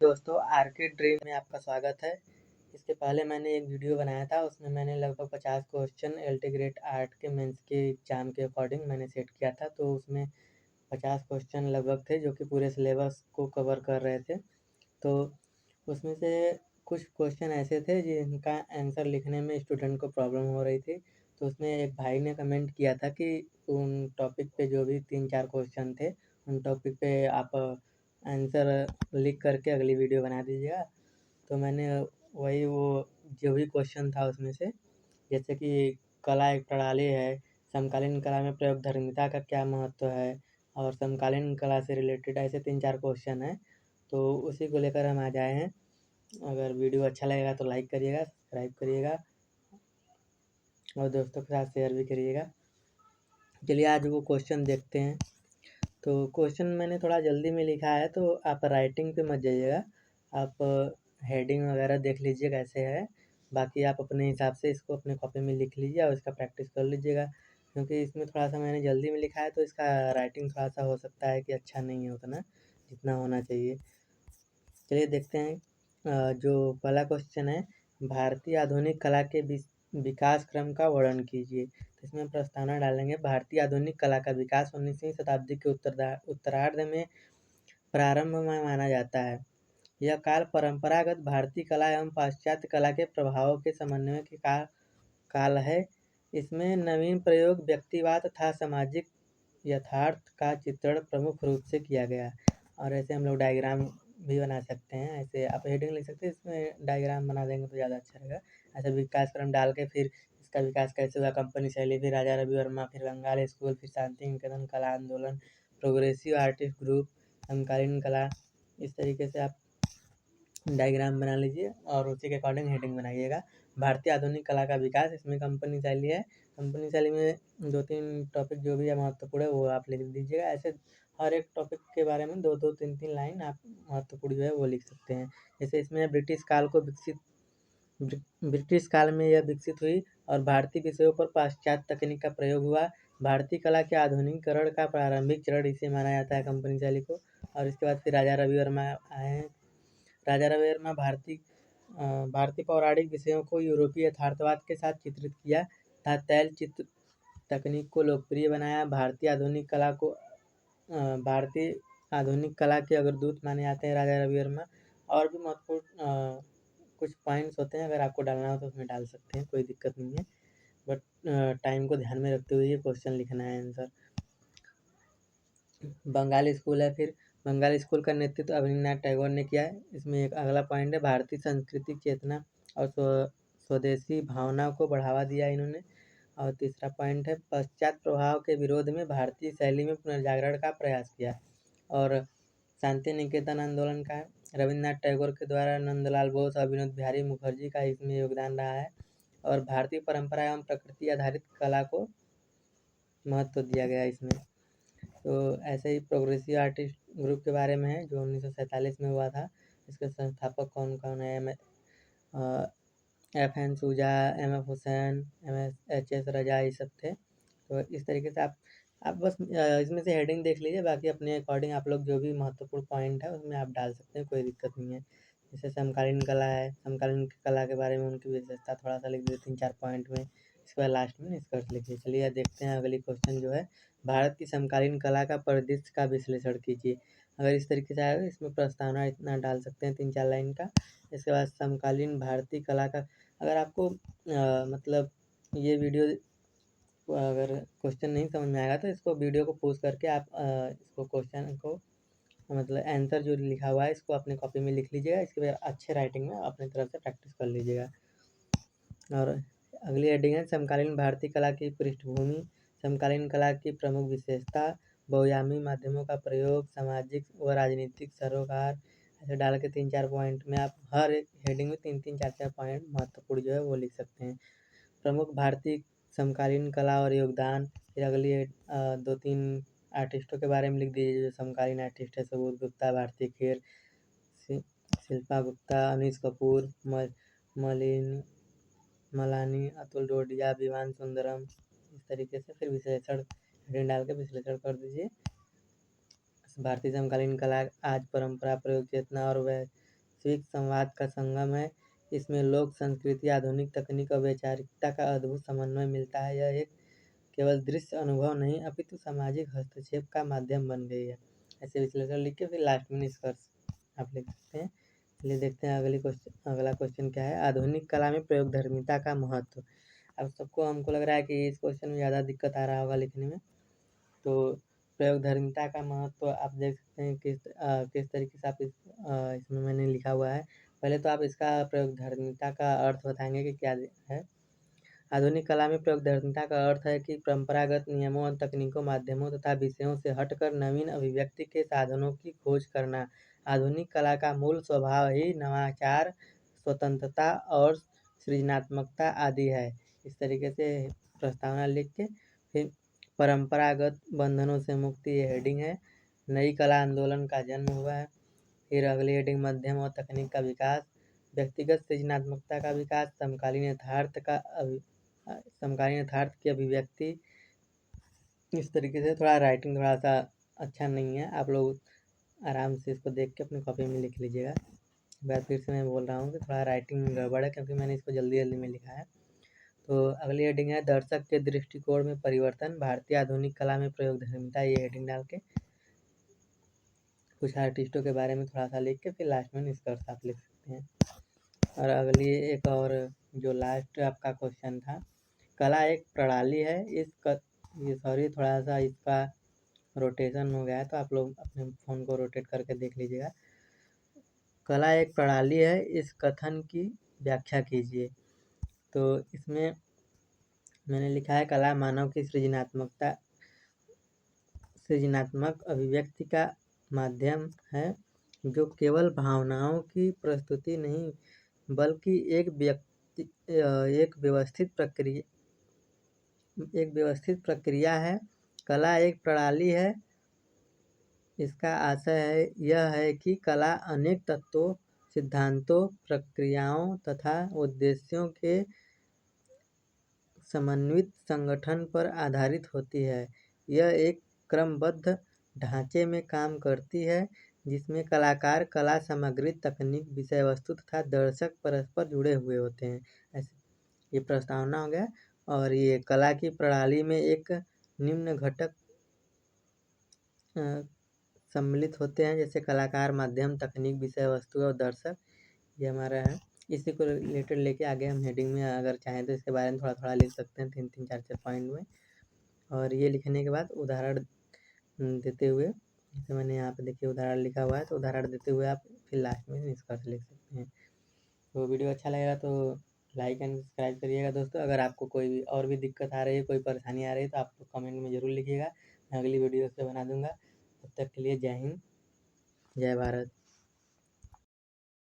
दोस्तों, R K dream में आपका स्वागत है। इसके पहले मैंने एक वीडियो बनाया था, उसमें मैंने लगभग 50 क्वेश्चन एलटी ग्रेड आर्ट के मेंस के एग्ज़ाम के अकॉर्डिंग मैंने सेट किया था। तो उसमें 50 क्वेश्चन लगभग थे जो कि पूरे सिलेबस को कवर कर रहे थे। तो उसमें से कुछ क्वेश्चन ऐसे थे जिनका आंसर लिखने में स्टूडेंट को प्रॉब्लम हो रही थी। तो उसमें एक भाई ने कमेंट किया था कि उन टॉपिक पे जो भी 3-4 क्वेश्चन थे, उन टॉपिक पे आप आंसर लिख करके अगली वीडियो बना दीजिएगा। तो मैंने वही वो जो भी क्वेश्चन था उसमें से, जैसे कि कला एक प्रणाली है, समकालीन कला में प्रयोगधर्मिता का क्या महत्व है और समकालीन कला से रिलेटेड ऐसे 3-4 क्वेश्चन हैं। तो उसी को लेकर हम आज आए हैं। अगर वीडियो अच्छा लगेगा तो लाइक करिएगा, सब्सक्राइब करिएगा और दोस्तों के साथ शेयर भी करिएगा। चलिए आज वो क्वेश्चन देखते हैं। तो क्वेश्चन मैंने थोड़ा जल्दी में लिखा है, तो आप राइटिंग पे मत जाइएगा, आप हेडिंग वगैरह देख लीजिए कैसे है। बाकी आप अपने हिसाब से इसको अपने कॉपी में लिख लीजिए और इसका प्रैक्टिस कर लीजिएगा, क्योंकि इसमें थोड़ा सा मैंने जल्दी में लिखा है तो इसका राइटिंग थोड़ा सा हो सकता है कि अच्छा नहीं है उतना जितना होना चाहिए। चलिए देखते हैं। जो पहला क्वेश्चन है, भारतीय आधुनिक कला के विकास क्रम का वर्णन कीजिए। तो इसमें प्रस्तावना डालेंगे, भारतीय आधुनिक कला का विकास 19वीं शताब्दी के उत्तरार्ध में प्रारंभ में माना जाता है। यह काल परंपरागत भारतीय कला एवं पाश्चात्य कला के प्रभावों के समन्वय के काल है। इसमें नवीन प्रयोग, व्यक्तिवाद तथा सामाजिक यथार्थ का चित्रण प्रमुख रूप से किया गया। और ऐसे हम लोग डायग्राम भी बना सकते हैं, ऐसे आप हेडिंग लिख सकते हैं, इसमें डायग्राम बना देंगे तो ज़्यादा अच्छा रहेगा। ऐसे विकास क्रम डाल के फिर इसका विकास कैसे हुआ, कंपनी शैली, फिर राजा रवि वर्मा, फिर बंगाल स्कूल, फिर शांति निकेतन, कला आंदोलन, प्रोग्रेसिव आर्टिस्ट ग्रुप, समकालीन कला। इस तरीके से आप डायग्राम बना लीजिए और उसी के अकॉर्डिंग हेडिंग बनाइएगा। भारतीय आधुनिक कला का विकास, इसमें कंपनी शैली है। कंपनी शैली में 2-3 टॉपिक जो भी है महत्वपूर्ण है वो आप लिख दीजिएगा। ऐसे हर एक टॉपिक के बारे में 2-2, 3-3 लाइन आप महत्वपूर्ण जो है वो लिख सकते हैं। जैसे इसमें ब्रिटिश काल में यह विकसित हुई और भारतीय विषयों पर पाश्चात्य तकनीक का प्रयोग हुआ। भारतीय कला के आधुनिकीकरण का प्रारंभिक चरण इसे माना जाता है, कंपनी शैली को। और इसके बाद फिर राजा रवि वर्मा आए हैं। राजा रवि वर्मा भारतीय पौराणिक विषयों को यूरोपीय यथार्थवाद के साथ चित्रित किया तथा तैल चित्र तकनीक को लोकप्रिय बनाया। भारतीय आधुनिक कला के अग्रदूत माने जाते हैं राजा रवि वर्मा। और भी महत्वपूर्ण कुछ पॉइंट्स होते हैं, अगर आपको डालना हो तो उसमें डाल सकते हैं, कोई दिक्कत नहीं है। बट टाइम को ध्यान में रखते हुए ये क्वेश्चन लिखना है आंसर। बंगाली स्कूल है, फिर बंगाली स्कूल का नेतृत्व अवनींद्रनाथ टैगोर ने किया है। इसमें एक अगला पॉइंट है, भारतीय सांस्कृतिक चेतना और स्वदेशी भावना को बढ़ावा दिया इन्होंने। और तीसरा पॉइंट है, पश्चात प्रभाव के विरोध में भारतीय शैली में पुनर्जागरण का प्रयास किया। और शांति निकेतन आंदोलन का है, रविन्द्रनाथ टैगोर के द्वारा नंदलाल बोस और विनोद बिहारी मुखर्जी का इसमें योगदान रहा है। और भारतीय परंपरा एवं प्रकृति आधारित कला को महत्व दिया गया इसमें। तो ऐसे ही प्रोग्रेसिव आर्टिस्ट ग्रुप के बारे में है जो 1947 में हुआ था। इसके संस्थापक कौन कौन है, F N Souza, M F Husain, H S Raza, ये सब थे। तो इस तरीके से आप बस इसमें से हेडिंग देख लीजिए, बाकी अपने अकॉर्डिंग आप लोग जो भी महत्वपूर्ण पॉइंट है उसमें आप डाल सकते हैं, कोई दिक्कत नहीं है। जैसे समकालीन कला है, समकालीन कला के बारे में उनकी विशेषता थोड़ा सा लिख दीजिए 3-4 पॉइंट में। इसके बाद लास्ट में निष्कर्ष लिखिए। चलिए देखते हैं अगली क्वेश्चन जो है, भारत की समकालीन कला का परिदृश्य का विश्लेषण कीजिए। अगर इस तरीके से आएगा, इसमें प्रस्तावना इतना डाल सकते हैं 3-4 लाइन का। इसके बाद समकालीन भारतीय कला का, अगर आपको मतलब ये वीडियो अगर क्वेश्चन नहीं समझ में आएगा तो इसको वीडियो को पॉज करके आप इसको क्वेश्चन को मतलब आंसर जो लिखा हुआ है इसको अपने कॉपी में लिख लीजिएगा। इसके बाद अच्छे राइटिंग में अपनी तरफ से प्रैक्टिस कर लीजिएगा। और अगली हेडिंग है, समकालीन भारतीय कला की पृष्ठभूमि, समकालीन कला की प्रमुख विशेषता, बहुआयामी माध्यमों का प्रयोग, सामाजिक व राजनीतिक सरोकार। ऐसे डाल के 3-4 पॉइंट में आप हर एक हेडिंग में 3-3, 4-4 पॉइंट महत्वपूर्ण जो है वो लिख सकते हैं। प्रमुख भारतीय समकालीन कला और योगदान। फिर अगली 2-3 आर्टिस्टों के बारे में लिख दीजिए जो समकालीन आर्टिस्ट है, सबूत गुप्ता, भारती खेर, शिल्पा गुप्ता, अनीश कपूर, मलानी, अतुल डोडिया, विवान सुंदरम। इस तरीके से फिर विश्लेषण हेडिंग डाल के विश्लेषण कर दीजिए। भारतीय समकालीन कला आज परंपरा, प्रयोग चेतना और वह वैश्विक संवाद का संगम है। इसमें लोक संस्कृति, आधुनिक तकनीक और वैचारिकता का अद्भुत समन्वय मिलता है। यह एक केवल दृश्य अनुभव नहीं अपितु सामाजिक हस्तक्षेप का माध्यम बन गई है। ऐसे विश्लेषण लिख के फिर लास्ट में निष्कर्ष आप लिख सकते हैं। चलिए देखते हैं अगला क्वेश्चन क्या है। आधुनिक कला में प्रयोगधर्मिता का महत्व। अब सबको हमको लग रहा है कि इस क्वेश्चन में ज़्यादा दिक्कत आ रहा होगा लिखने में। तो प्रयोगधर्मिता का महत्व आप देख सकते हैं किस तरीके से आप इसमें मैंने लिखा हुआ है। पहले तो आप इसका प्रयोगधर्मिता का अर्थ बताएंगे कि क्या है। आधुनिक कला में प्रयोगधर्मिता का अर्थ है कि परंपरागत नियमों और तकनीकों, माध्यमों तथा विषयों से हटकर नवीन अभिव्यक्ति के साधनों की खोज करना। आधुनिक कला का मूल स्वभाव ही नवाचार, स्वतंत्रता और सृजनात्मकता आदि है। इस तरीके से प्रस्तावना लिख के फिर परंपरागत बंधनों से मुक्ति, ये हेडिंग है। नई कला आंदोलन का जन्म हुआ है। फिर अगली हेडिंग मध्यम और तकनीक का विकास, व्यक्तिगत सृजनात्मकता का विकास, समकालीन यथार्थ की अभिव्यक्ति। इस तरीके से थोड़ा राइटिंग थोड़ा सा अच्छा नहीं है, आप लोग आराम से इसको देख के अपनी कॉपी में लिख लीजिएगा। बार फिर से मैं बोल रहा हूँ कि थोड़ा राइटिंग गड़बड़ है क्योंकि मैंने इसको जल्दी जल्दी में लिखा है। तो अगली हेडिंग है दर्शक के दृष्टिकोण में परिवर्तन, भारतीय आधुनिक कला में प्रयोगधर्मिता। ये हेडिंग डाल के कुछ आर्टिस्टों के बारे में थोड़ा सा लिख के फिर लास्ट में निष्कर्ष आप लिख सकते हैं। और अगली एक और जो लास्ट आपका क्वेश्चन था, कला एक प्रणाली है। ये सॉरी थोड़ा सा इसका रोटेशन हो गया है, तो आप लोग अपने फ़ोन को रोटेट करके देख लीजिएगा। कला एक प्रणाली है, इस कथन की व्याख्या कीजिए। तो इसमें मैंने लिखा है कला मानव की सृजनात्मक अभिव्यक्ति का माध्यम है, जो केवल भावनाओं की प्रस्तुति नहीं बल्कि एक व्यवस्थित प्रक्रिया है। कला एक प्रणाली है। इसका आशय यह है कि कला अनेक तत्वों, सिद्धांतों, प्रक्रियाओं तथा उद्देश्यों के समन्वित संगठन पर आधारित होती है। यह एक क्रमबद्ध ढांचे में काम करती है जिसमें कलाकार, कला सामग्री, तकनीक, विषय वस्तु तथा दर्शक परस्पर जुड़े हुए होते हैं। ऐसे ये प्रस्तावना हो गया। और ये कला की प्रणाली में एक निम्न घटक सम्मिलित होते हैं, जैसे कलाकार, माध्यम, तकनीक, विषय वस्तु और दर्शक। ये हमारा है। इसी को रिलेटेड लेके आगे हम हेडिंग में अगर चाहें तो इसके बारे में थोड़ा थोड़ा लिख सकते हैं, 3-3, 4-4 पॉइंट में। और ये लिखने के बाद उदाहरण देते हुए, जैसे मैंने यहाँ पे देखिए उदाहरण लिखा हुआ है, तो उदाहरण देते हुए आप फिर लास्ट में निष्कर्ष लिख सकते हैं। तो वीडियो अच्छा लगेगा तो लाइक एंड सब्सक्राइब करिएगा दोस्तों। अगर आपको कोई भी और भी दिक्कत आ रही है, कोई परेशानी आ रही है, तो आप कमेंट में ज़रूर लिखिएगा, मैं अगली वीडियो से बना दूँगा। तब तक के लिए जय हिंद, जय भारत।